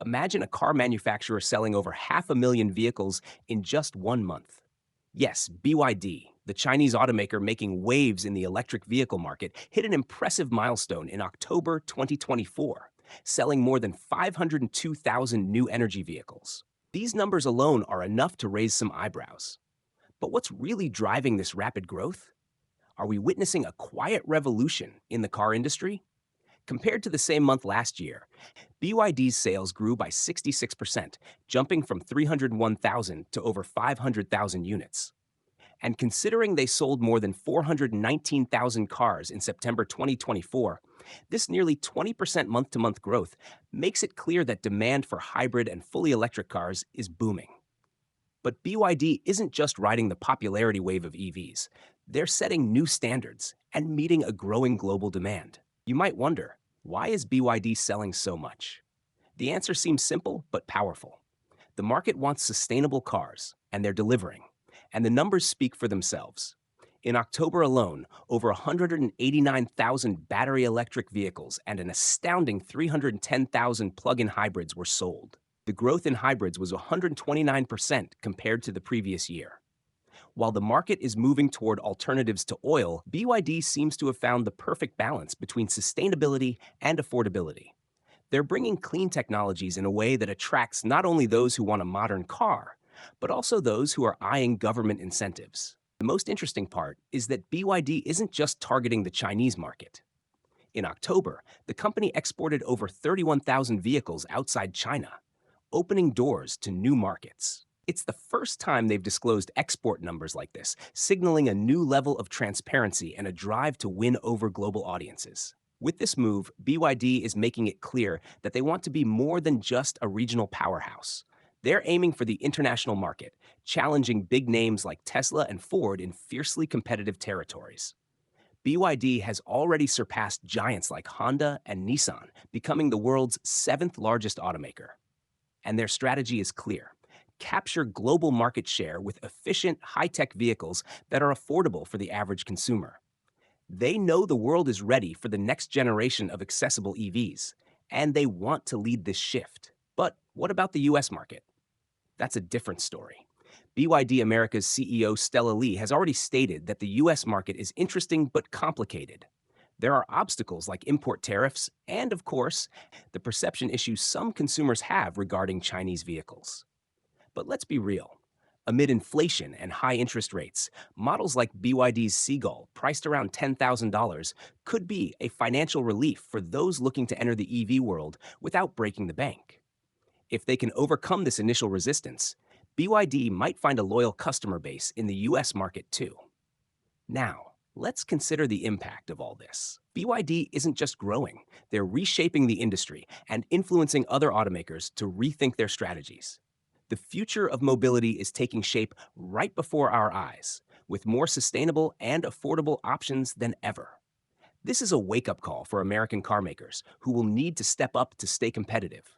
Imagine a car manufacturer selling over 500,000 vehicles in just 1 month. Yes, BYD, the Chinese automaker making waves in the electric vehicle market, hit an impressive milestone in October 2024, selling more than 502,000 new energy vehicles. These numbers alone are enough to raise some eyebrows. But what's really driving this rapid growth? Are we witnessing a quiet revolution in the car industry? Compared to the same month last year, BYD's sales grew by 66%, jumping from 301,000 to over 500,000 units. And considering they sold more than 419,000 cars in September 2024, this nearly 20% month to month growth makes it clear that demand for hybrid and fully electric cars is booming. But BYD isn't just riding the popularity wave of EVs, they're setting new standards and meeting a growing global demand. You might wonder, why is BYD selling so much? The answer seems simple but powerful. The market wants sustainable cars, and they're delivering. And the numbers speak for themselves. In October alone, over 189,000 battery electric vehicles and an astounding 310,000 plug-in hybrids were sold. The growth in hybrids was 129% compared to the previous year. While the market is moving toward alternatives to oil, BYD seems to have found the perfect balance between sustainability and affordability. They're bringing clean technologies in a way that attracts not only those who want a modern car, but also those who are eyeing government incentives. The most interesting part is that BYD isn't just targeting the Chinese market. In October, the company exported over 31,000 vehicles outside China, opening doors to new markets. It's the first time they've disclosed export numbers like this, signaling a new level of transparency and a drive to win over global audiences. With this move, BYD is making it clear that they want to be more than just a regional powerhouse. They're aiming for the international market, challenging big names like Tesla and Ford in fiercely competitive territories. BYD has already surpassed giants like Honda and Nissan, becoming the world's seventh largest automaker. And their strategy is clear: capture global market share with efficient, high-tech vehicles that are affordable for the average consumer. They know the world is ready for the next generation of accessible EVs, and they want to lead this shift. But what about the US market? That's a different story. BYD America's CEO Stella Lee has already stated that the US market is interesting but complicated. There are obstacles like import tariffs and, of course, the perception issues some consumers have regarding Chinese vehicles. But let's be real. Amid inflation and high interest rates, models like BYD's Seagull, priced around $10,000, could be a financial relief for those looking to enter the EV world without breaking the bank. If they can overcome this initial resistance, BYD might find a loyal customer base in the US market too. Now, let's consider the impact of all this. BYD isn't just growing, they're reshaping the industry and influencing other automakers to rethink their strategies. The future of mobility is taking shape right before our eyes, with more sustainable and affordable options than ever. This is a wake-up call for American carmakers who will need to step up to stay competitive.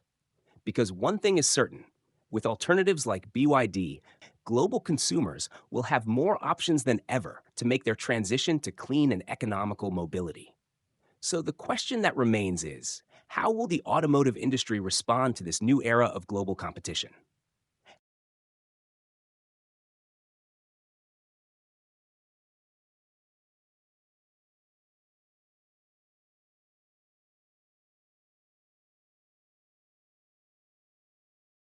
Because one thing is certain, with alternatives like BYD, global consumers will have more options than ever to make their transition to clean and economical mobility. So the question that remains is, how will the automotive industry respond to this new era of global competition?